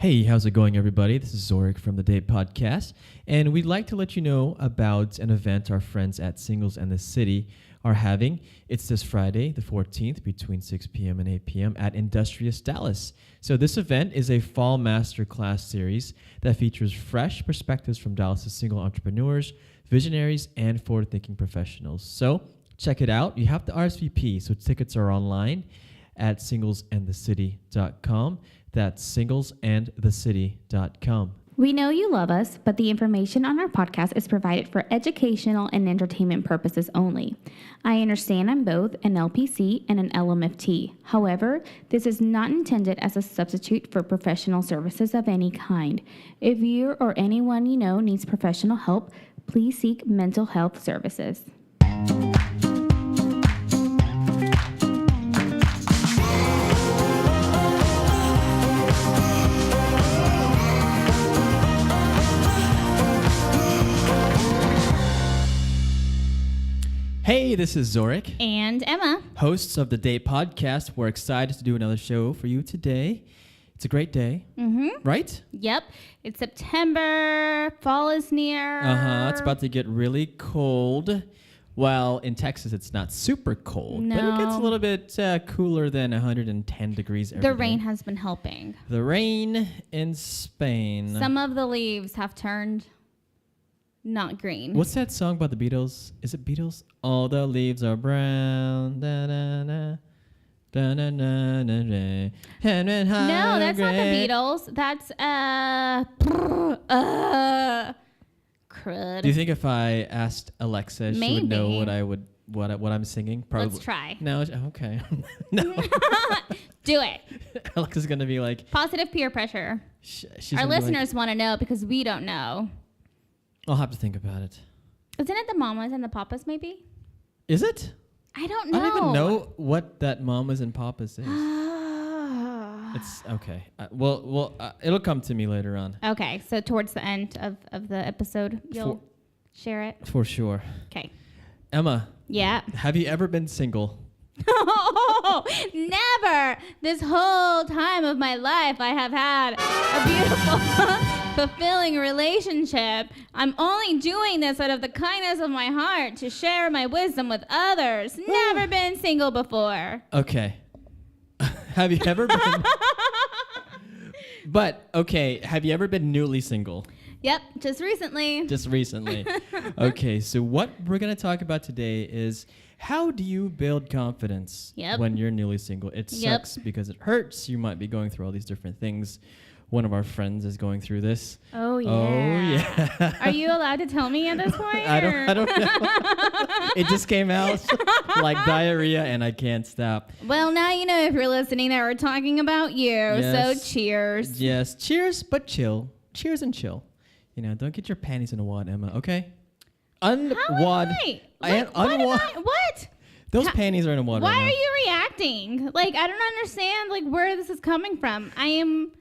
Hey, how's it going, everybody? This is Zorric from the Date Podcast, and we'd like to let you know about an event our friends at Singles and the City are having. It's this Friday, the 14th, between 6 p.m. and 8 p.m. at Industrious Dallas. So this event is a fall masterclass series that features fresh perspectives from Dallas's single entrepreneurs, visionaries, and forward-thinking professionals. So check it out. You have to RSVP, so tickets are online at singlesandthecity.com. That's singlesandthecity.com. We know you love us, but the information on our podcast is provided for educational and entertainment purposes only. I understand I'm both an LPC and an LMFT. However, this is not intended as a substitute for professional services of any kind. If you or anyone you know needs professional help, please seek mental health services. Hey, this is Zorric. And Emma. Hosts of the Date Podcast. We're excited to do another show for you today. It's a great day, right? Yep. It's September. Fall is near. It's about to get really cold. Well, in Texas, it's not super cold, No. but it gets a little bit cooler than 110 degrees every The day. rain has been helping. The rain in Spain. Some of the leaves have turned not green. What's that song by the Beatles? Is it Beatles? All the leaves are brown. Da, da, da. Da, da, da, da, da. No, that's not the Beatles. That's crud. Do you think if I asked Alexa, she would know Maybe. what I'm singing? Probably. Let's try. No, okay. No. Do it. Alexa's gonna be like Positive peer pressure. she's Our gonna be like, listeners want to know because we don't know. I'll have to think about it. Isn't it the mamas and the papas maybe? Is it? I don't know. I don't even know what that Mamas and Papas is. It's okay. Well, it'll come to me later on. Okay, so towards the end of the episode, you'll share it. For sure. Okay. Emma. Yeah. Have you ever been single? Oh, never. This whole time of my life, I have had a beautiful, fulfilling relationship. I'm only doing this out of the kindness of my heart to share my wisdom with others. Never been single before. Okay. Have you ever been? But okay, have you ever been newly single? Yep, just recently. Just recently. Okay, so what we're gonna talk about today is how do you build confidence when you're newly single? It sucks because it hurts. You might be going through all these different things. One of our friends is going through this. Oh, yeah. Oh, yeah. Are you allowed to tell me at this point? I don't know. It just came out like diarrhea, and I can't stop. Well, now you know if you're listening that we're talking about you. Yes. So cheers. Yes. Cheers, but chill. Cheers and chill. You know, don't get your panties in a wad, Emma, okay? Unwad. What? Those panties are in a wad Why right are now. you reacting? Like, I don't understand, like, where this is coming from. I'm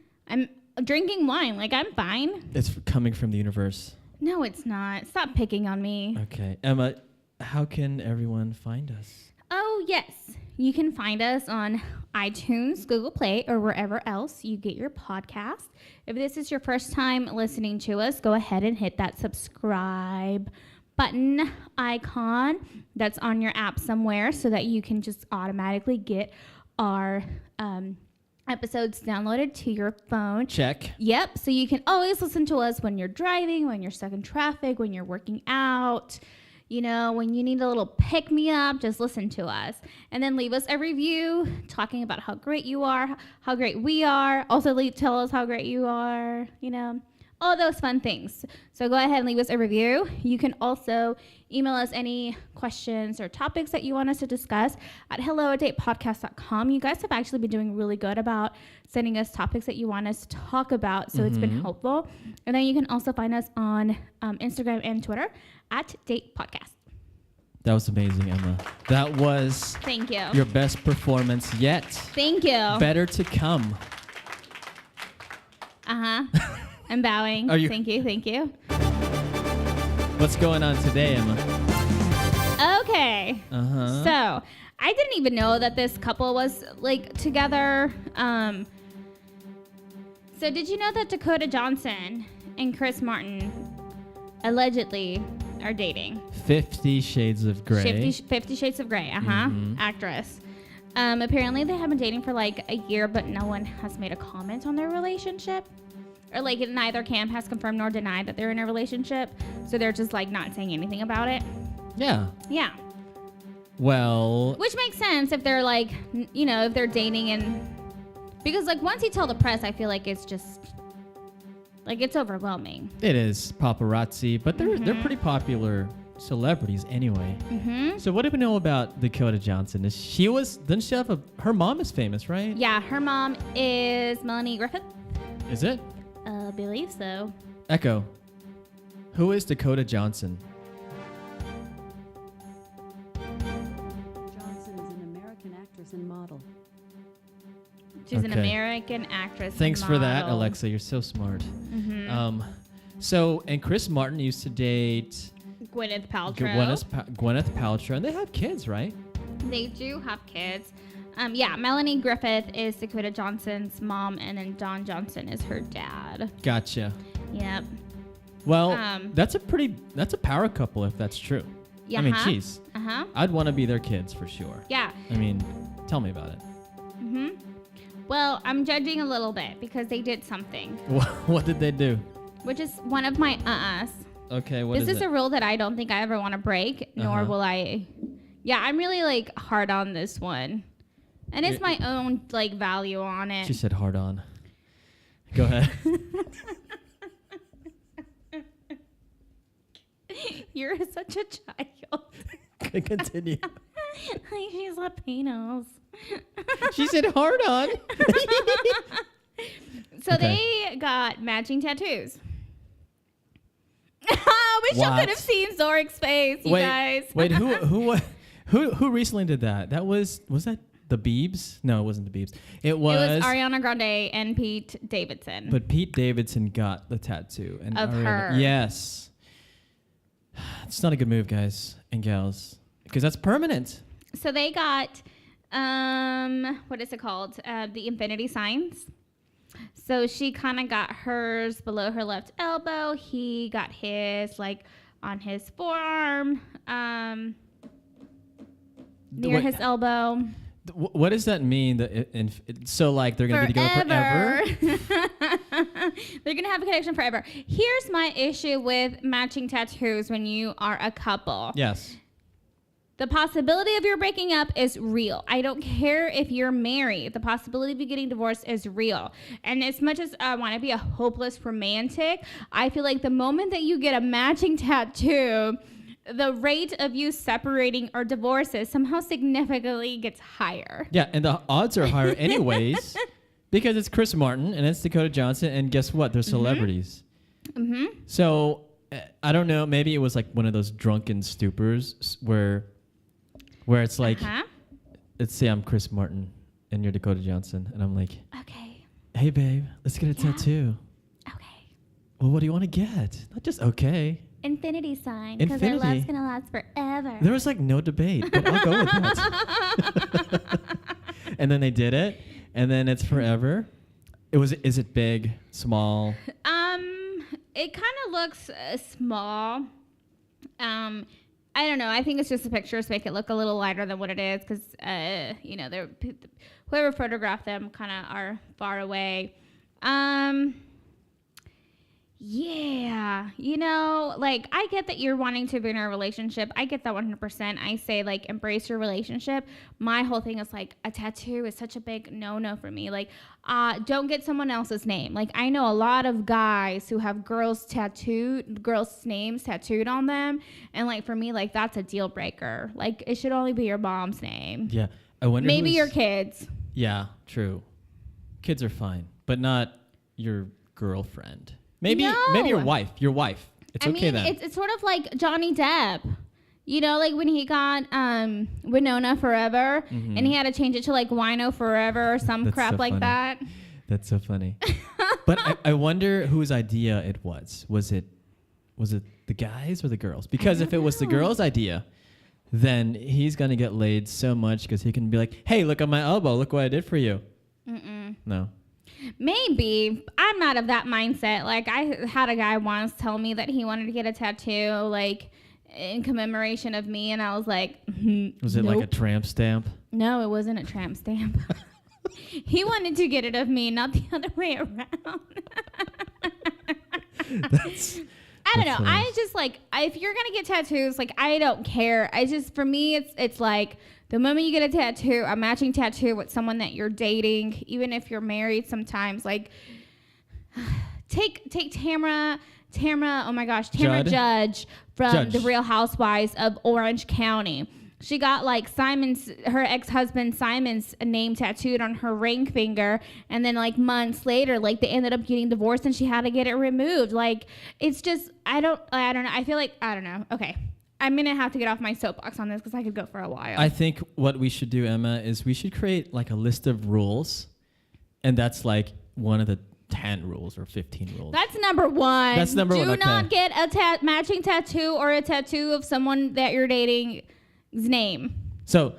drinking wine. Like, I'm fine. It's coming from the universe. No, it's not. Stop picking on me. Okay. Emma, how can everyone find us? Oh, yes. You can find us on iTunes, Google Play, or wherever else you get your podcast. If this is your first time listening to us, go ahead and hit that subscribe button icon that's on your app somewhere so that you can just automatically get our episodes downloaded to your phone. Check. Yep. So you can always listen to us when you're driving, when you're stuck in traffic, when you're working out. You know, when you need a little pick-me-up, just listen to us. And then leave us a review talking about how great you are, how great we are. Also, tell us how great you are, you know, all those fun things. So go ahead and leave us a review. You can also email us any questions or topics that you want us to discuss at hello@datepodcast.com. You guys have actually been doing really good about sending us topics that you want us to talk about, so it's been helpful. And then you can also find us on Instagram and Twitter at Date Podcast. That was amazing, Emma. That was Thank you. your best performance yet. Thank you. Better to come. I'm bowing. Thank you. What's going on today, Emma? Okay. So I didn't even know that this couple was like together. So did you know that Dakota Johnson and Chris Martin allegedly are dating? 50 Shades of Grey. 50 Shades of Grey, Mhm. actress. Apparently they have been dating for like a year, but no one has made a comment on their relationship. Or like neither camp has confirmed nor denied that they're in a relationship. So they're just like not saying anything about it. Yeah. Yeah. Well, Which makes sense if they're like, if they're dating and... Because like once you tell the press, I feel like it's just... Like it's overwhelming. it is paparazzi, but they're pretty popular celebrities anyway. Mm-hmm. So what do we know about Dakota Johnson? Didn't she have her mom is famous, right? Yeah, her mom is Melanie Griffith. Is it? I believe so. Echo. Who is Dakota Johnson? Johnson is an American actress and model. She's an Okay. American actress. and Thanks for that, model. Alexa. You're so smart. Mm-hmm. And Chris Martin used to date Gwyneth Paltrow. Gwyneth Paltrow, and they have kids, right? They do have kids. Melanie Griffith is Dakota Johnson's mom, and then Don Johnson is her dad. Gotcha. Yep. Well, that's a power couple if that's true. Yeah. I mean, geez. Uh-huh. I'd want to be their kids for sure. Yeah. I mean, tell me about it. Mm-hmm. Well, I'm judging a little bit because they did something, What did they do? which is one of my uh-uhs. Okay, what This is it? a rule that I don't think I ever want to break, nor Uh-huh. will I. Yeah, I'm really like hard on this one. And it's my own like value on it. She said hard on. Go ahead. You're such a child. Continue. Like she's Latinos. She said hard on. So Okay. they got matching tattoos. I wish you What? could have seen Zorric's face, you guys. Wait, who recently did that? Was that the Biebs? No, it wasn't the Biebs. It was Ariana Grande and Pete Davidson. But Pete Davidson got the tattoo and Of Ariana- her. Yes. It's not a good move, guys and gals, because that's permanent. So they got, what is it called? The infinity signs. So she kind of got hers below her left elbow. He got his like on his forearm, near Wait, his elbow. What does that mean? So like they're gonna be together forever? They're gonna have a connection forever. Here's my issue with matching tattoos when you are a couple. Yes. The possibility of your breaking up is real. I don't care if you're married. The possibility of you getting divorced is real. And as much as I want to be a hopeless romantic, I feel like the moment that you get a matching tattoo, the rate of you separating or divorces somehow significantly gets higher. Yeah, and the odds are higher anyways because it's Chris Martin and it's Dakota Johnson, and guess what? They're celebrities. Mm-hmm. So I don't know. Maybe it was like one of those drunken stupors where it's like, let's say I'm Chris Martin and you're Dakota Johnson, and I'm like, Okay. hey babe, let's get a tattoo. Okay. Well, what do you want to get? Not just okay. Infinity sign. Because our Infinity. love's going to last forever. There was like no debate, but I'll go with that. And then they did it, and then it's forever. Is it big, small? It kind of looks small. I don't know. I think it's just the pictures to make it look a little lighter than what it is because, whoever photographed them kind of are far away. Yeah, like I get that you're wanting to be in a relationship. I get that 100%. I say like embrace your relationship. My whole thing is like a tattoo is such a big no for me. Like, don't get someone else's name. Like I know a lot of guys who have girls' names tattooed on them, and like for me, like that's a deal breaker. Like it should only be your mom's name. Yeah, I wonder. Maybe your kids. Yeah, true. Kids are fine, but not your girlfriend. Maybe your wife. Your wife. It's okay then. It's sort of like Johnny Depp. Like when he got Winona Forever, and he had to change it to like Wino Forever or some That's crap so like funny. that. That's so funny. But I wonder whose idea it was. Was it the guys or the girls? Because if it was the girls' idea, then he's gonna get laid so much because he can be like, "Hey, look at my elbow. Look what I did for you." Mm-mm. No. Maybe. I'm not of that mindset. Like, I had a guy once tell me that he wanted to get a tattoo, like, in commemoration of me, and I was like, Was it like a tramp stamp? No, it wasn't a tramp stamp. He wanted to get it of me, not the other way around. I don't know. Hilarious. I just like, if you're gonna get tattoos, like, I don't care. I just, for me, it's like the moment you get a tattoo, a matching tattoo with someone that you're dating, even if you're married, sometimes like take Tamara. Oh my gosh, Tamara Judge from The Real Housewives of Orange County. She got like her ex-husband Simon's name tattooed on her ring finger, and then like months later, like they ended up getting divorced and she had to get it removed. Like, it's just, I don't know. I feel like, I don't know. Okay. I'm going to have to get off my soapbox on this because I could go for a while. I think what we should do, Emma, is we should create like a list of rules, and that's like one of the 10 rules or 15 rules. That's number one. That's number one. Do not get a matching tattoo or a tattoo of someone that you're dating's name. So,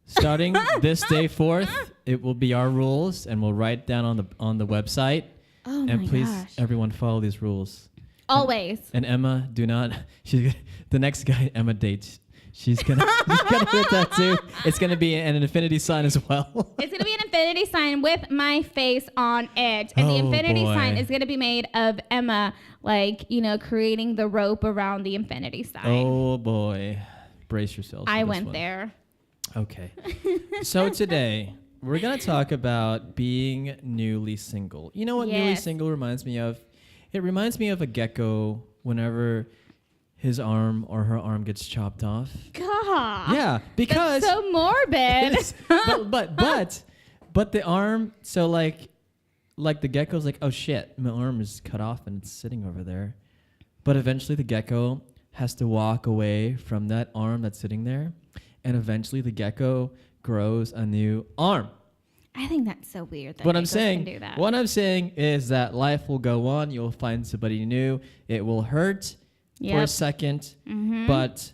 starting this day forth, it will be our rules, and we'll write down on the website. Oh and my please, gosh. everyone, follow these rules. Always. And Emma, do not. The next guy Emma dates, she's gonna get a tattoo. It's gonna be an infinity sign as well. It's gonna be an infinity sign with my face on it, and the infinity sign is gonna be made of Emma, like, creating the rope around the infinity sign. Oh boy, brace yourselves. I went there. Okay. So today we're gonna talk about being newly single. You know what newly single reminds me of? It reminds me of a gecko whenever his arm or her arm gets chopped off. God. Yeah, because that's so morbid. but the arm. So like the gecko's like, oh shit, my arm is cut off and it's sitting over there. But eventually the gecko has to walk away from that arm that's sitting there, and eventually the gecko grows a new arm. I think that's so weird that What I'm can do that. saying is that life will go on. You'll find somebody new. It will hurt for a second, but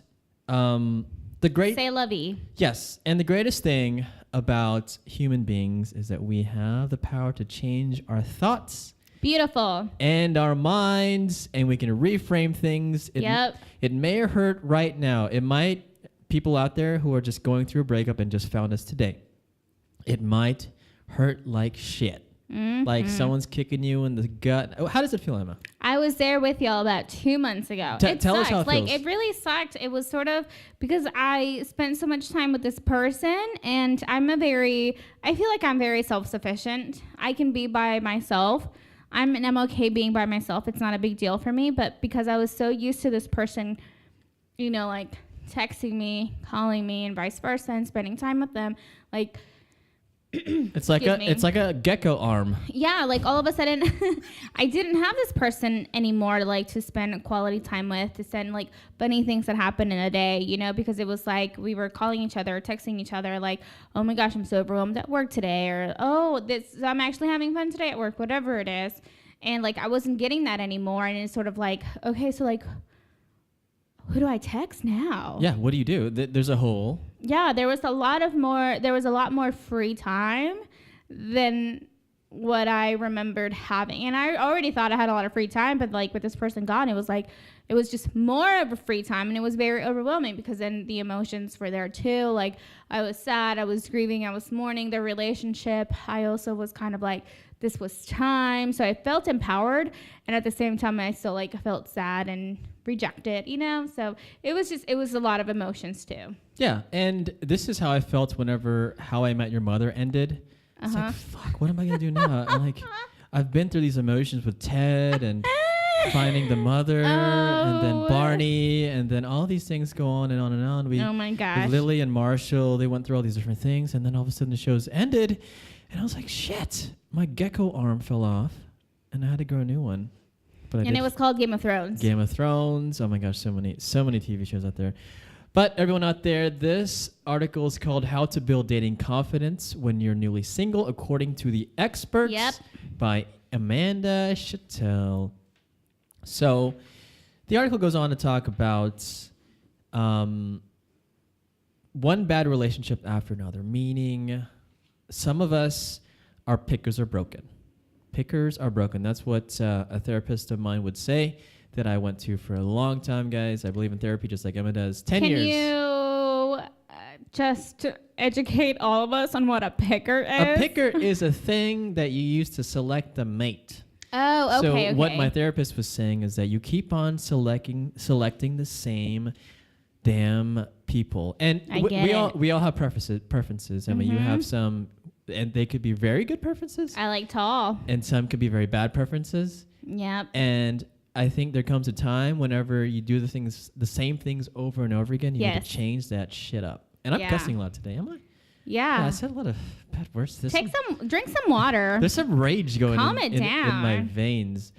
Say lovey. Yes, and the greatest thing about human beings is that we have the power to change our thoughts. Beautiful. And our minds, and we can reframe things. It may hurt right now. It might, people out there who are just going through a breakup and just found us today, it might hurt like shit. Like someone's kicking you in the gut. How does it feel, Emma? I was there with y'all about 2 months ago. Tell us how it feels. It really sucked. It was sort of because I spent so much time with this person, and I feel like I'm very self-sufficient. I can be by myself. I'm okay being by myself. It's not a big deal for me. But because I was so used to this person, like texting me, calling me, and vice versa, and spending time with them, like. It's like a gecko arm. Yeah, like all of a sudden I didn't have this person anymore to spend quality time with, to send like funny things that happened in a day, because it was like we were calling each other or texting each other like, oh my gosh, I'm so overwhelmed at work today, or I'm actually having fun today at work, whatever it is. And like I wasn't getting that anymore, and it's sort of like, okay, so like who do I text now? Yeah, what do you do? There's a hole. Yeah, there was a lot more free time than what I remembered having. And I already thought I had a lot of free time, but like with this person gone, it was just more of a free time, and it was very overwhelming because then the emotions were there too. Like I was sad, I was grieving, I was mourning the relationship. I also was kind of like, this was time. So I felt empowered, and at the same time I still like felt sad and rejected, so it was a lot of emotions too. Yeah, and this is how I felt whenever How I Met Your Mother ended. It's like, fuck, what am I gonna do now? And like, I've been through these emotions with Ted and finding the mother, and then Barney, and then all these things go on and on and on. Oh my gosh. With Lily and Marshall, they went through all these different things, and then all of a sudden the show's ended, and I was like, shit, my gecko arm fell off, and I had to grow a new one. But it was called Game of Thrones. Game of Thrones. Oh my gosh, so many TV shows out there. But everyone out there, this article is called How to Build Dating Confidence When You're Newly Single, according to the experts, by Amanda Chatel. So the article goes on to talk about one bad relationship after another, meaning some of us, our pickers are broken. pickers are broken. That's what a therapist of mine would say that I went to for a long time, guys. I believe in therapy just like Emma does. 10 years. Can you just educate all of us on what a picker is? A picker is a thing that you use to select a mate. Oh, okay. So what my therapist was saying is that you keep on selecting the same damn people, and we all have preferences. I mean, you have some, and they could be very good preferences. I like tall, and some could be very bad preferences. Yep. And I think there comes a time whenever you do the same things over and over again, you need to change that shit up. And I'm cussing a lot today, am I? Yeah. I said a lot of bad words. Drink some water. There's some rage going in my veins.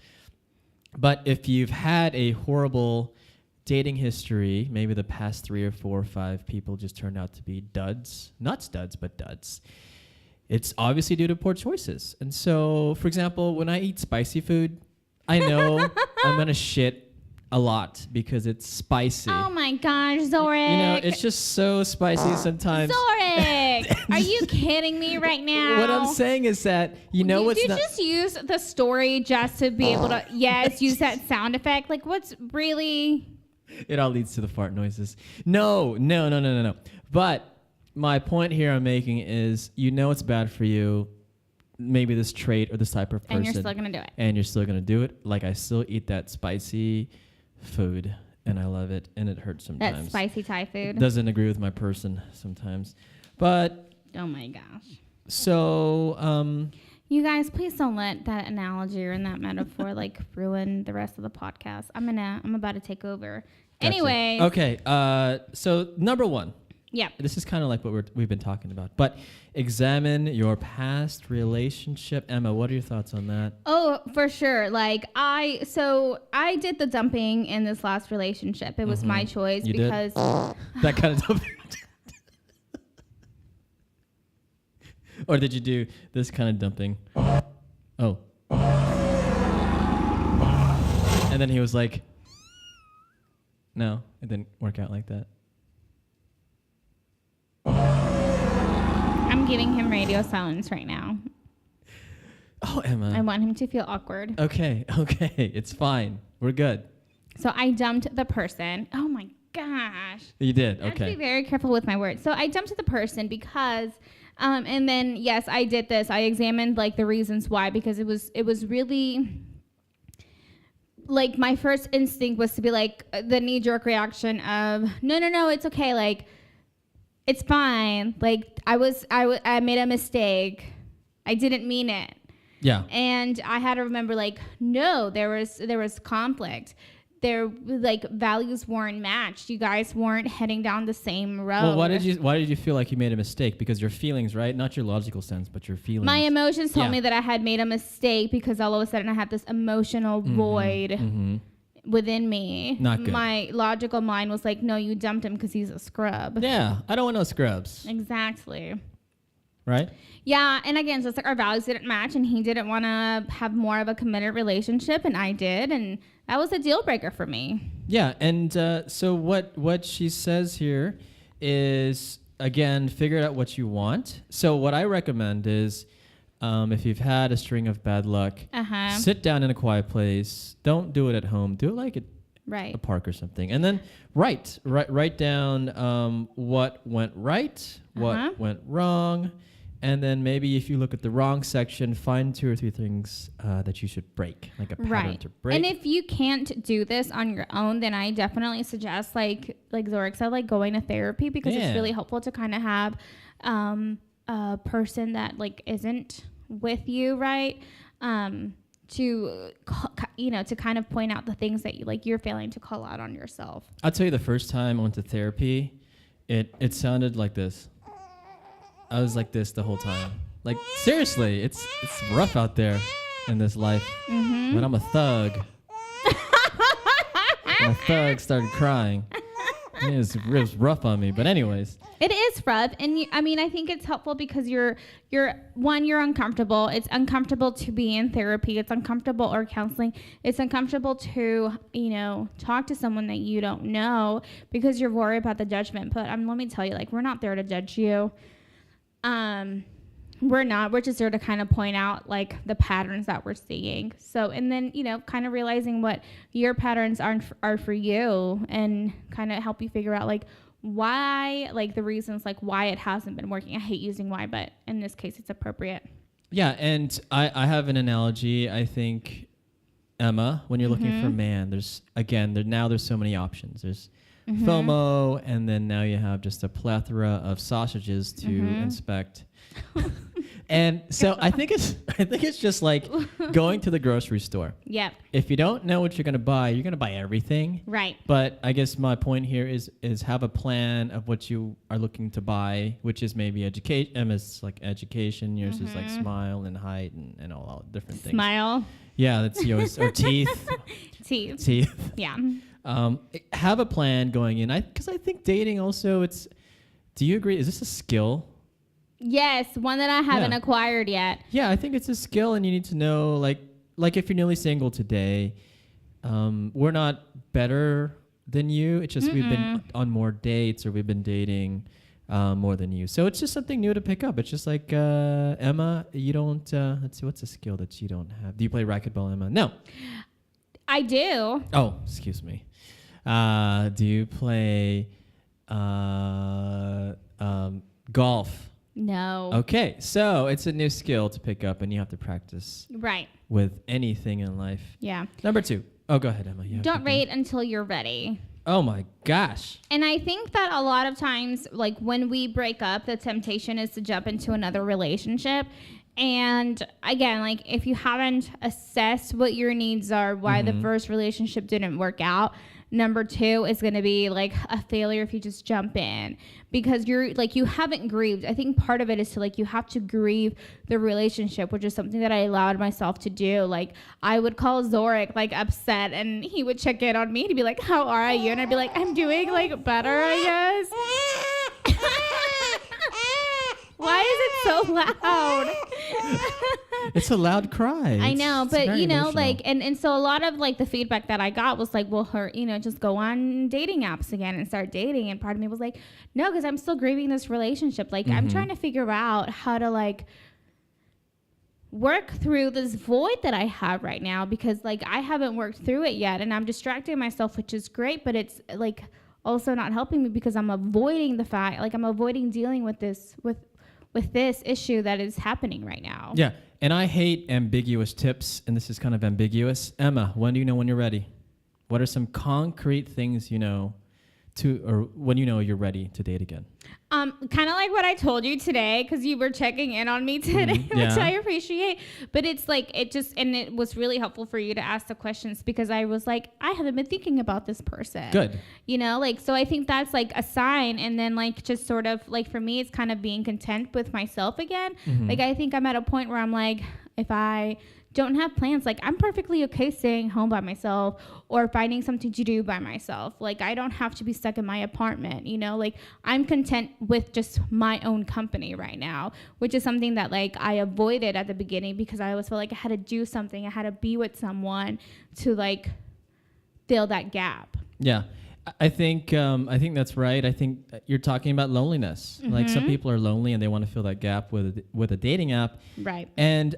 But if you've had a horrible dating history, maybe the past 3 or 4 or 5 people just turned out to be duds. Not studs, but duds. It's obviously due to poor choices. And so, for example, when I eat spicy food, I know I'm going to shit a lot because it's spicy. Oh my gosh, Zorric. You know, it's just so spicy sometimes. Zorric, are you kidding me right now? What I'm saying is that, Did you just use the story just to be able to, use that sound effect? Like, what's really... It all leads to the fart noises. No. But my point here I'm making is, it's bad for you, maybe this trait or this type of person. And you're still going to do it. And you're still going to do it. Like, I still eat that spicy food, and I love it, and it hurts sometimes. That spicy Thai food. Doesn't agree with my person sometimes. But... Oh, my gosh. So... You guys, please don't let that analogy or that metaphor ruin the rest of the podcast. I'm about to take over. Gotcha. Anyway. Okay. So number 1. Yeah. This is kind of like what we've been talking about. But examine your past relationship. Emma, what are your thoughts on that? Oh, for sure. I did the dumping in this last relationship. It was my choice because that kind of dumping. Or did you do this kind of dumping? Oh. And then he was like, no, it didn't work out like that. I'm giving him radio silence right now. Oh, Emma. I want him to feel awkward. Okay. It's fine. We're good. So I dumped the person. Oh my gosh. You did? I have to Okay. be very careful with my words. So I dumped the person because... and then, yes, I did this. I examined the reasons why, because it was really my first instinct was to be the knee jerk reaction of no, it's okay. It's fine. I made a mistake. I didn't mean it. Yeah. And I had to remember no, there was conflict. Their values weren't matched. You guys weren't heading down the same road. Well, why did you feel like you made a mistake? Because your feelings, right? Not your logical sense, but your feelings. My emotions told me that I had made a mistake because all of a sudden I had this emotional void within me. Not good. My logical mind was no, you dumped him because he's a scrub. Yeah, I don't want no scrubs. Exactly. Right? Yeah, and again, just our values didn't match, and he didn't want to have more of a committed relationship, and I did, and that was a deal breaker for me. Yeah, and so what she says here is, again, figure out what you want. So what I recommend is, if you've had a string of bad luck, sit down in a quiet place. Don't do it at home. Do it at a park or something, and then write down what went right, what went wrong. And then maybe if you look at the wrong section, find 2 or 3 things that you should break, like a pattern to break. And if you can't do this on your own, then I definitely suggest, like Zorric said, going to therapy, because it's really helpful to kind of have a person that isn't with you, right? To kind of point out the things that you're failing to call out on yourself. I'll tell you, the first time I went to therapy, it sounded like this. I was like this the whole time. Seriously, it's rough out there in this life. When I'm a thug. My thug started crying. It was rough on me. But anyways. It is rough. And I think it's helpful because you're uncomfortable. It's uncomfortable to be in therapy. It's uncomfortable, or counseling. It's uncomfortable to, talk to someone that you don't know because you're worried about the judgment. But let me tell you, we're not there to judge you. We're not. We're just there to kind of point out like the patterns that we're seeing. So, and then, you know, kind of realizing what your patterns are for you, and kind of help you figure out like why, like the reasons like why it hasn't been working. I hate using why, but in this case it's appropriate. Yeah. And I have an analogy. I think, Emma, when you're looking for a man, there's so many options. There's FOMO, and then now you have just a plethora of sausages to inspect. And so I think it's just like going to the grocery store. Yep. If you don't know what you're going to buy everything. Right. But I guess my point here is have a plan of what you are looking to buy, which is maybe education. Emma's like education. Yours is like smile and height and all different things. Smile. Yeah, that's yours. Or teeth. Teeth. Yeah. Have a plan going in. Because I think dating also, do you agree? Is this a skill? Yes, one that I haven't acquired yet. Yeah, I think it's a skill, and you need to know, like if you're newly single today, we're not better than you. It's just we've been on more dates, or we've been dating more than you. So it's just something new to pick up. It's just like, Emma, you don't, let's see, what's a skill that you don't have? Do you play racquetball, Emma? No. I do. Oh, excuse me. Do you play golf? No. Okay, so it's a new skill to pick up, and you have to practice Right. with anything in life. Yeah. Number 2. Oh, go ahead, Emma. Don't wait until you're ready. Oh my gosh. And I think that a lot of times, like when we break up, the temptation is to jump into another relationship. And again, like if you haven't assessed what your needs are, why the first relationship didn't work out, number 2 is going to be like a failure if you just jump in, because you're like, you haven't grieved. I think part of it is to like, you have to grieve the relationship, which is something that I allowed myself to do. Like I would call Zorric like upset, and he would check in on me to be like, how are you? And I'd be like, I'm doing like better, I guess. Why is it so loud? It's a loud cry. I know, but you know, emotional. like, and so a lot of like the feedback that I got was like, well, just go on dating apps again and start dating. And part of me was like, no, because I'm still grieving this relationship. Like I'm trying to figure out how to like work through this void that I have right now, because like I haven't worked through it yet, and I'm distracting myself, which is great, but it's like also not helping me because I'm avoiding the fact, like I'm avoiding dealing with this, with this issue that is happening right now. Yeah, and I hate ambiguous tips, and this is kind of ambiguous. Emma, when do you know when you're ready? What are some concrete things you know or when you know you're ready to date again? Kind of like what I told you today, because you were checking in on me today, which I appreciate. But it's like, and it was really helpful for you to ask the questions, because I was like, I haven't been thinking about this person. Good. You know, like, so I think that's like a sign. And then like, just sort of like, for me, it's kind of being content with myself again. Like, I think I'm at a point where I'm like, if I don't have plans, like I'm perfectly okay staying home by myself or finding something to do by myself. Like I don't have to be stuck in my apartment, you know, like I'm content with just my own company right now, which is something that like I avoided at the beginning, because I always felt like I had to do something. I had to be with someone to like fill that gap. Yeah. I think that's right. I think you're talking about loneliness. Like some people are lonely and they want to fill that gap with a dating app. Right. And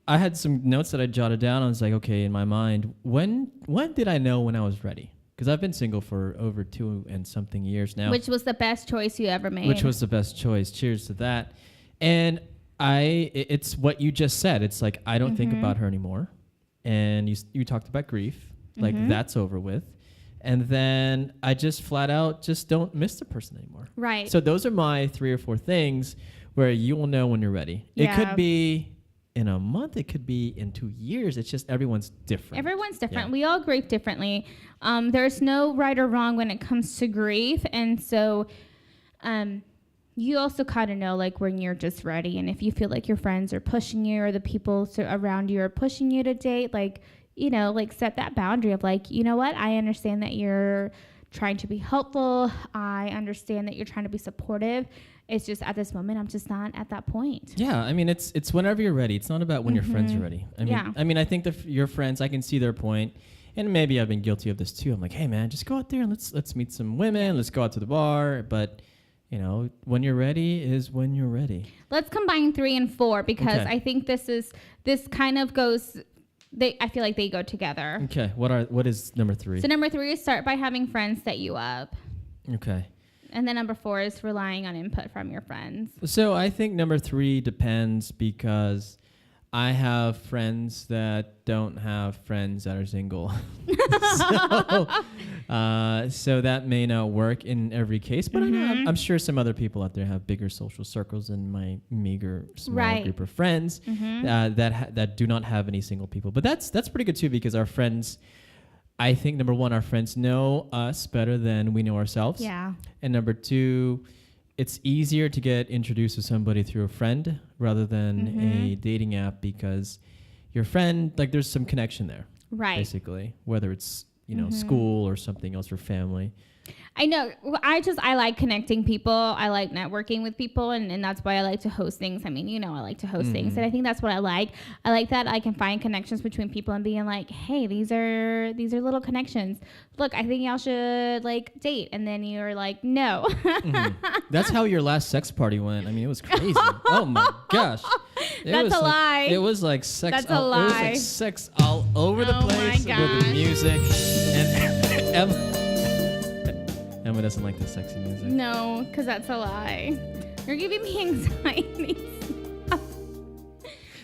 I had some notes that I jotted down. I was like, okay, in my mind, when did I know when I was ready? Because I've been single for over 2 and something years now. Which was the best choice you ever made. Which was the best choice. Cheers to that. And it's what you just said. It's like, I don't think about her anymore. And you talked about grief. Like that's over with. And then I just flat out just don't miss the person anymore. Right. So those are my 3 or 4 things where you will know when you're ready. Yeah. It could be in a month, it could be in 2 years. It's just everyone's different. Everyone's different. Yeah. We all grieve differently. There's no right or wrong when it comes to grief. And so you also kind of know like when you're just ready. And if you feel like your friends are pushing you, or the people around you are pushing you to date, like, you know, like set that boundary of like, you know what, I understand that you're trying to be helpful. I understand that you're trying to be supportive. It's just at this moment, I'm just not at that point. Yeah, I mean, it's whenever you're ready. It's not about when your friends are ready. I mean, I think your friends, I can see their point, and maybe I've been guilty of this too. I'm like, hey man, just go out there and let's meet some women. Let's go out to the bar. But You know, when you're ready is when you're ready. Let's combine 3 and 4 because Okay. I think this kind of goes. I feel like they go together. Okay. What is number 3? So number 3 is start by having friends set you up, Okay. and then number 4 is relying on input from your friends. So I think number 3 depends because I have friends that don't have friends that are single. So that may not work in every case, but I know, I'm sure some other people out there have bigger social circles than my meager small Right. group of friends that do not have any single people. But that's pretty good too because our friends, I think number 1, our friends know us better than we know ourselves. Yeah. And number 2, it's easier to get introduced to somebody through a friend rather than a dating app because your friend, like there's some connection there, Right. basically, whether it's, you know, school or something else or family. I know. I like connecting people. I like networking with people, and that's why I like to host things. I mean, you know, I like to host things, and I think that's what I like. I like that I can find connections between people and being like, hey, these are little connections. Look, I think y'all should like date, and then you're like, no. That's how your last sex party went. I mean, it was crazy. Oh my gosh. That's a lie. It was like sex. That's a It was lie. like sex all over the Oh my place with the gosh. music. And Emma doesn't like the sexy music. No, because that's a lie. You're giving me anxiety.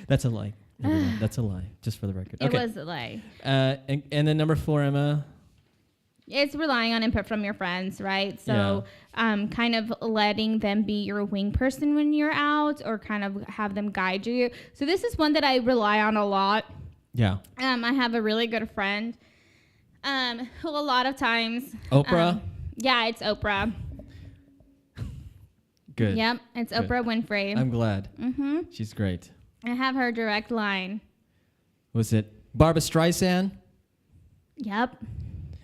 That's a lie. Everyone. That's a lie, just for the record. It was a lie. And then number 4, Emma. It's relying on input from your friends, right? So kind of letting them be your wing person when you're out or kind of have them guide you. So this is one that I rely on a lot. Yeah. I have a really good friend who a lot of times... Oprah? Yeah, it's Oprah. Good. Yep, it's Good. Oprah Winfrey. I'm glad. Mm-hmm. She's great. I have her direct line. Was it Barbra Streisand? Yep.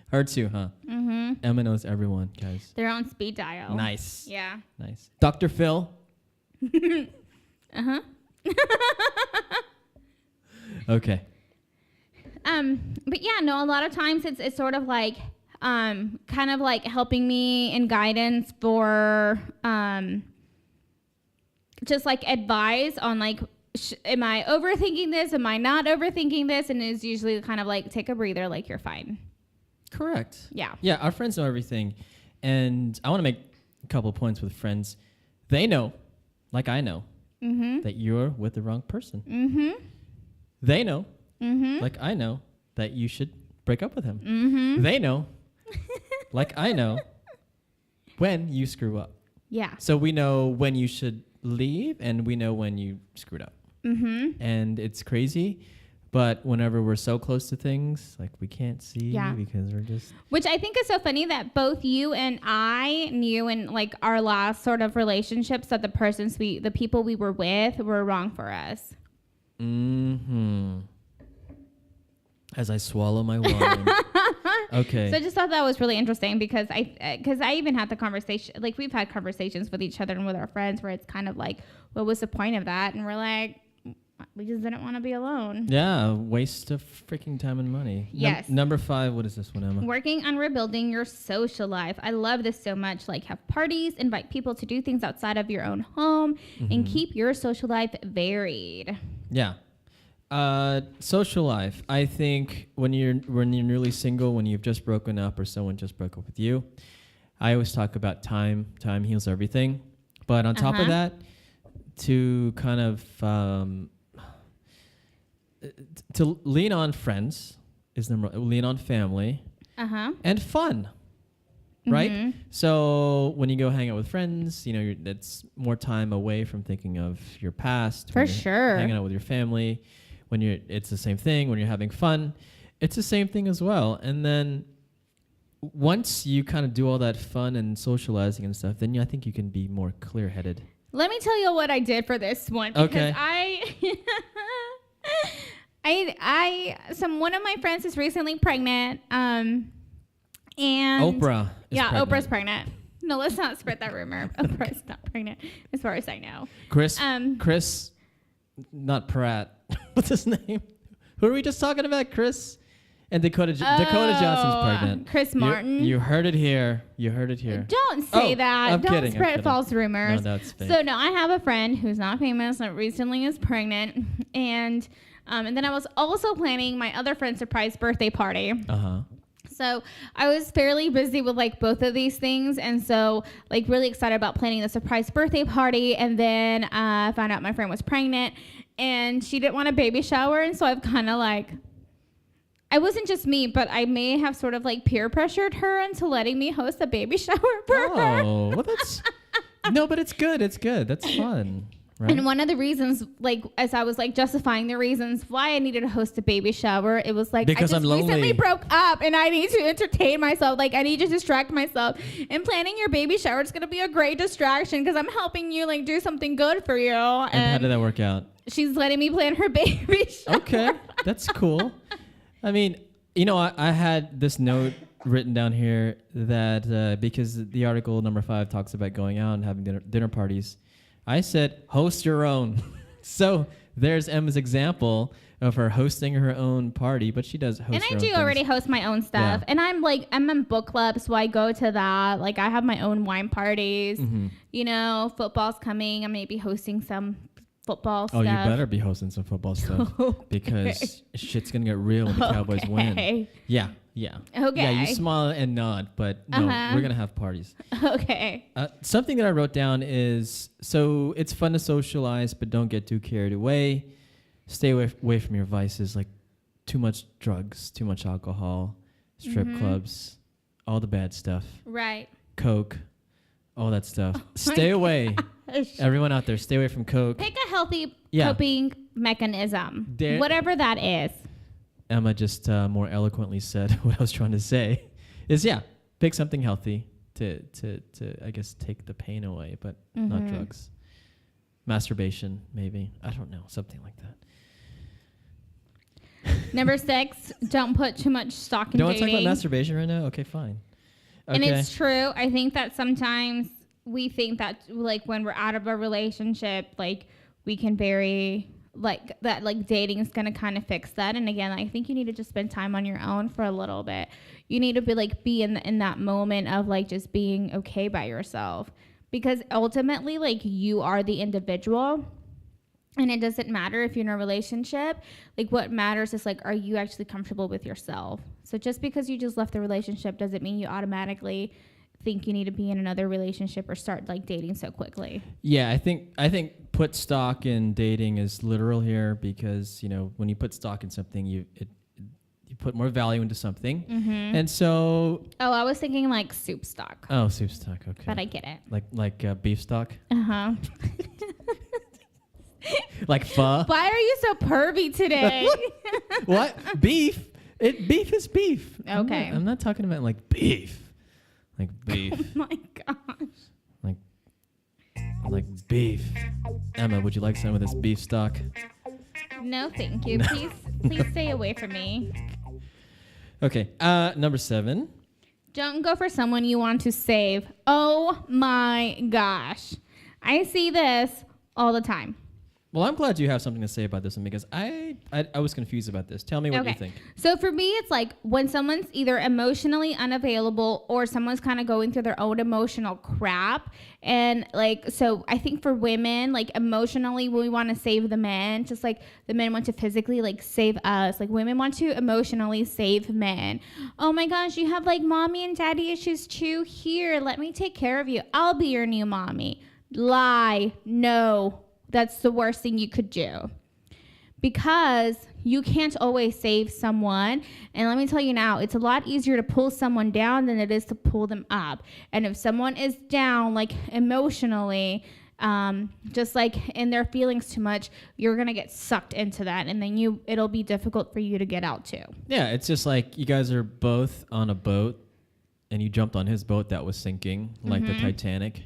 Her too, huh? Mm-hmm. Emma knows everyone, guys. They're on speed dial. Nice. Yeah. Nice. Dr. Phil? Uh-huh. Okay. But yeah, no, a lot of times it's sort of like kind of like helping me in guidance for just like advice on like am I overthinking this? Am I not overthinking this? And it's usually kind of like take a breather, like you're fine. Correct. Yeah. Yeah, our friends know everything. And I want to make a couple of points with friends. They know, like I know, that you're with the wrong person. Mm-hmm. They know, Mm-hmm. like I know, that you should break up with him. Mm-hmm. They know, like I know, when you screw up. Yeah. So we know when you should leave and we know when you screwed up. Mm-hmm. And it's crazy, but whenever we're so close to things, like we can't see Yeah. because we're just... Which I think is so funny that both you and I knew in like our last sort of relationships that the people we were with were wrong for us. Mm-hmm. As I swallow my wine. Okay. So I just thought that was really interesting because I even had the conversation, like we've had conversations with each other and with our friends where it's kind of like, what was the point of that? And we're like, we just didn't want to be alone. Yeah, a waste of freaking time and money. Yes. Number 5, what is this one, Emma? Working on rebuilding your social life. I love this so much. Like have parties, invite people to do things outside of your own home, and keep your social life varied. Yeah. Social life. I think when you're newly single, when you've just broken up or someone just broke up with you, I always talk about time. Time heals everything. But on top of that, to kind of to lean on friends is lean on family and fun. Right? So when you go hang out with friends, you know, that's more time away from thinking of your past. For sure. Hanging out with your family. It's the same thing. When you're having fun, it's the same thing as well. And then once you kind of do all that fun and socializing and stuff, then I think you can be more clear-headed. Let me tell you what I did for this one. Because one of my friends is recently pregnant. And Oprah is pregnant. Oprah's pregnant. No, let's not spread that rumor. Oprah's not pregnant, as far as I know. Chris, not Pratt. What's his name? Who are we just talking about? Chris And Dakota Johnson's pregnant. Chris Martin. You heard it here. You heard it here. Don't say that. I'm Don't kidding, I'm spread kidding. false rumors. No, that's fake. So no, I have a friend who's not famous that recently is pregnant, and then I was also planning my other friend's surprise birthday party. So I was fairly busy with like both of these things, and so like really excited about planning the surprise birthday party, and then I found out my friend was pregnant, and she didn't want a baby shower, and so I've kind of like. It wasn't just me, but I may have sort of like peer pressured her into letting me host a baby shower for her. Oh, well, that's no, but it's good. It's good. That's fun. Right? And one of the reasons, like, as I was like justifying the reasons why I needed to host a baby shower, it was like Because I I'm just lonely. recently broke up and I need to entertain myself. Like, I need to distract myself. And planning your baby shower is gonna be a great distraction because I'm helping you like do something good for you. And how did that work out? She's letting me plan her baby shower. Okay, that's cool. I mean, you know, I had this note written down here that because the article number 5 talks about going out and having dinner parties, I said host your own. So there's Emma's example of her hosting her own party, but she does host And her I own do things. already host my own stuff. Yeah. And I'm in book club, so I go to that. Like, I have my own wine parties. Mm-hmm. You know, football's coming. I may be hosting some football Oh, stuff. you better be hosting some football stuff because shit's gonna get real when the Cowboys win. Okay. Yeah. Okay. Yeah, you smile and nod, but no, we're gonna have parties. Okay. Something that I wrote down is, so it's fun to socialize, but don't get too carried away. Stay away from your vices, like too much drugs, too much alcohol, strip clubs, all the bad stuff, Right. coke, all that stuff. Stay away. Everyone out there, stay away from coke. Pick a healthy Yeah. coping mechanism. There- Whatever that is. Emma just more eloquently said what I was trying to say. Is pick something healthy to I guess take the pain away, but not drugs. Masturbation, maybe. I don't know, something like that. Number 6, don't put too much stock in Don't want to dating. talk about masturbation right now? Okay, fine. Okay. And it's true. I think that sometimes we think that like when we're out of a relationship, like we can like dating is going to kind of fix that. And again, I think you need to just spend time on your own for a little bit. You need to be in that moment of like just being okay by yourself, because ultimately like you are the individual. And it doesn't matter if you're in a relationship. Like, what matters is, like, are you actually comfortable with yourself? So just because you just left the relationship doesn't mean you automatically think you need to be in another relationship or start, like, dating so quickly. Yeah, I think put stock in dating is literal here because, you know, when you put stock in something, you put more value into something. Mm-hmm. And so... Oh, I was thinking, like, soup stock. Oh, soup stock, okay. But I get it. Like beef stock? Uh-huh. Like pho? Why are you so pervy today? What? Beef? Beef is beef. Okay. I'm not talking about like beef. Like beef. Oh, my gosh. Like beef. Emma, would you like some of this beef stock? No, thank you. Please stay away from me. Okay. Number 7. Don't go for someone you want to save. Oh my gosh. I see this all the time. Well, I'm glad you have something to say about this one because I was confused about this. Tell me what you think. So for me, it's like when someone's either emotionally unavailable or someone's kind of going through their own emotional crap. And like, so I think for women, like emotionally, we want to save the men, just like the men want to physically like save us. Like women want to emotionally save men. Oh my gosh, you have like mommy and daddy issues too. Here, let me take care of you. I'll be your new mommy. Lie. No. That's the worst thing you could do, because you can't always save someone. And let me tell you now, it's a lot easier to pull someone down than it is to pull them up. And if someone is down, like emotionally, just like in their feelings too much, you're going to get sucked into that. And then it'll be difficult for you to get out too. Yeah, it's just like you guys are both on a boat and you jumped on his boat that was sinking, like the Titanic.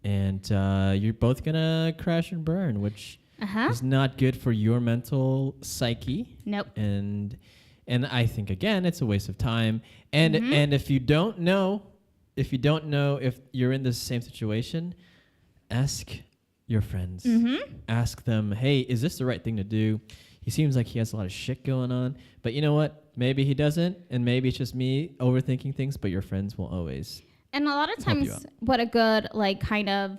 And you're both going to crash and burn, which is not good for your mental psyche. Nope. And I think, again, it's a waste of time. And if you don't know if you're in the same situation, ask your friends. Ask them, hey, is this the right thing to do? He seems like he has a lot of shit going on. But you know what? Maybe he doesn't, and maybe it's just me overthinking things, but your friends will always. And a lot of Help you times, out. what a good kind of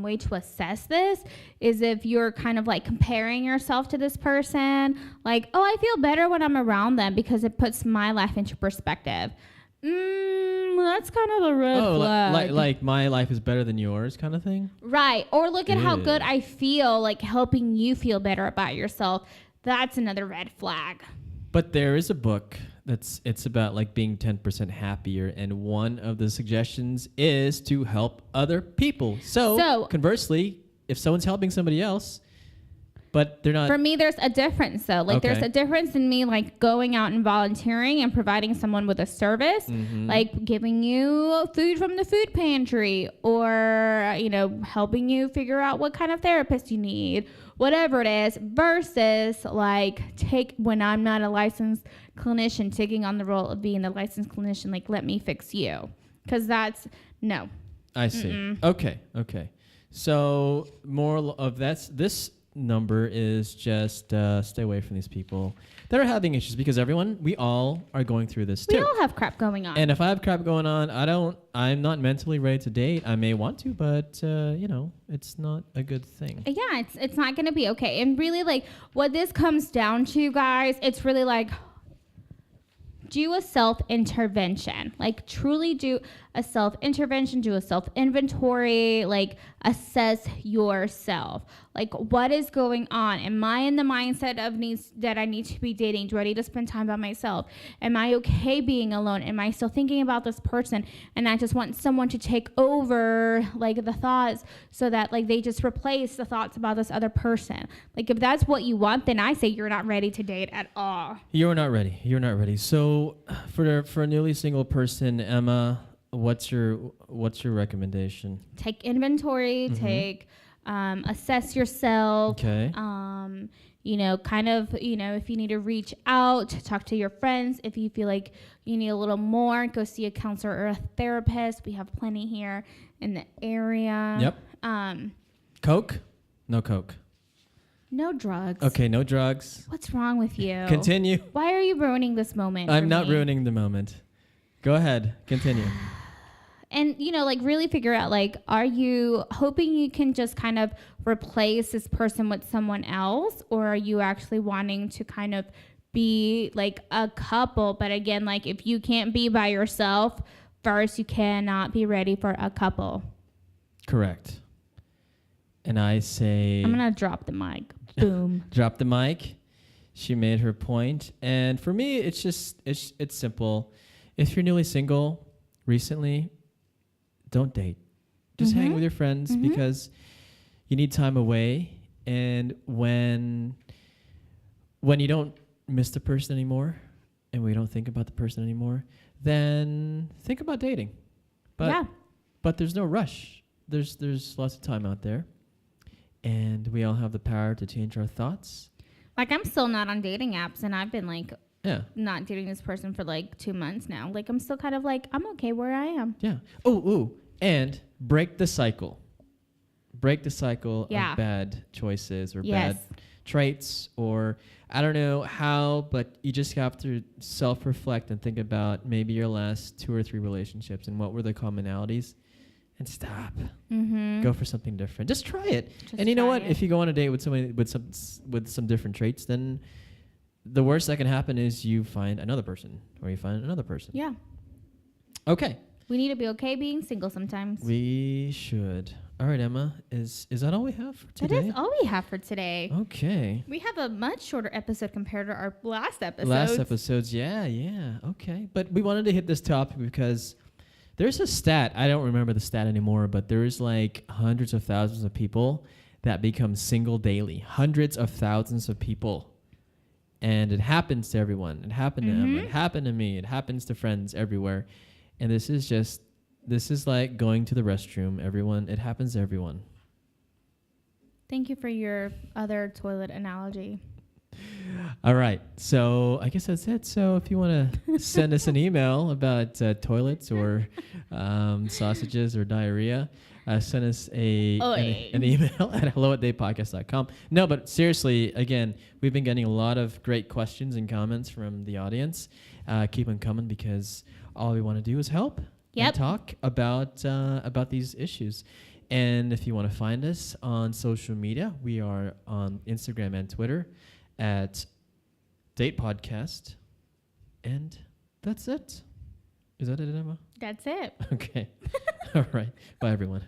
way to assess this is if you're kind of like comparing yourself to this person, like, oh, I feel better when I'm around them because it puts my life into perspective. That's kind of a red flag. Like my life is better than yours kind of thing. Right. Or look at how good Ew. I feel, like helping you feel better about yourself. That's another red flag. But there is a book it's about like being 10% happier, and one of the suggestions is to help other people. So conversely, if someone's helping somebody else, but they're not. For me, there's a difference though. Like there's Okay. a difference in me like going out and volunteering and providing someone with a service, like giving you food from the food pantry, or helping you figure out what kind of therapist you need, whatever it is, versus like when I'm not a licensed clinician, taking on the role of being the licensed clinician, like let me fix you, because that's no. I see. Okay. So more of this number is just stay away from these people that are having issues, because we all are going through this We too. all have crap going on. And if I have crap going on, I'm not mentally ready to date. I may want to, but it's not a good thing. Yeah, it's not going to be okay. And really, like, what this comes down to, guys, it's really like, do a self-intervention. Like, truly do a self-intervention, do a self-inventory, like, assess yourself. Like, what is going on? Am I in the mindset of that I need to be dating? Do I need to spend time by myself? Am I okay being alone? Am I still thinking about this person and I just want someone to take over, like, the thoughts so that, like, they just replace the thoughts about this other person? Like, if that's what you want, then I say you're not ready to date at all. You're not ready. So for a newly single person, Emma, what's your recommendation? Take inventory, assess yourself. Okay. If you need to reach out, talk to your friends. If you feel like you need a little more, go see a counselor or a therapist. We have plenty here in the area. Yep. Coke? No Coke. No drugs. Okay, no drugs. What's wrong with you? Continue. Why are you ruining this moment? I'm for not me? ruining the moment. Go ahead. Continue. And, really figure out, like, are you hoping you can just kind of replace this person with someone else? Or are you actually wanting to kind of be, like, a couple? But again, like, if you can't be by yourself first, you cannot be ready for a couple. Correct. And I say... I'm going to drop the mic. Boom. Drop the mic. She made her point. And for me, it's simple. If you're newly single recently, don't date. Just hang with your friends, because you need time away. And when you don't miss the person anymore and we don't think about the person anymore, then think about dating. But there's no rush. There's lots of time out there. And we all have the power to change our thoughts. Like, I'm still not on dating apps, and I've been, like, Yeah. not dating this person for, like, 2 months now. Like, I'm still kind of like, I'm okay where I am. Yeah. And break the cycle. Break the cycle of bad choices or bad traits, or I don't know how, but you just have to self-reflect and think about maybe your last 2 or 3 relationships and what were the commonalities, and stop. Go for something different. Just try it. And you know what? If you go on a date with somebody with some different traits, then the worst that can happen is you find another person, or you find another person. Yeah. Okay. We need to be okay being single sometimes. We should. All right, Emma. Is that all we have for today? That is all we have for today. Okay. We have a much shorter episode compared to our last episode. Last episodes, yeah. Okay. But we wanted to hit this topic because there's a stat. I don't remember the stat anymore, but there's like hundreds of thousands of people that become single daily. Hundreds of thousands of people. And it happens to everyone. It happened to Emma. It happened to me. It happens to friends everywhere. And this is like going to the restroom. It happens to everyone. Thank you for your other toilet analogy. All right. So I guess that's it. So if you want to send us an email about toilets or sausages or diarrhea, send us an Oi. email at hello@datepodcast.com. No, but seriously, again, we've been getting a lot of great questions and comments from the audience. Keep them coming because all we want to do is help and talk about these issues. And if you want to find us on social media, we are on Instagram and Twitter at Date Podcast. And that's it. Is that it, Emma? That's it. Okay. All right. Bye, everyone.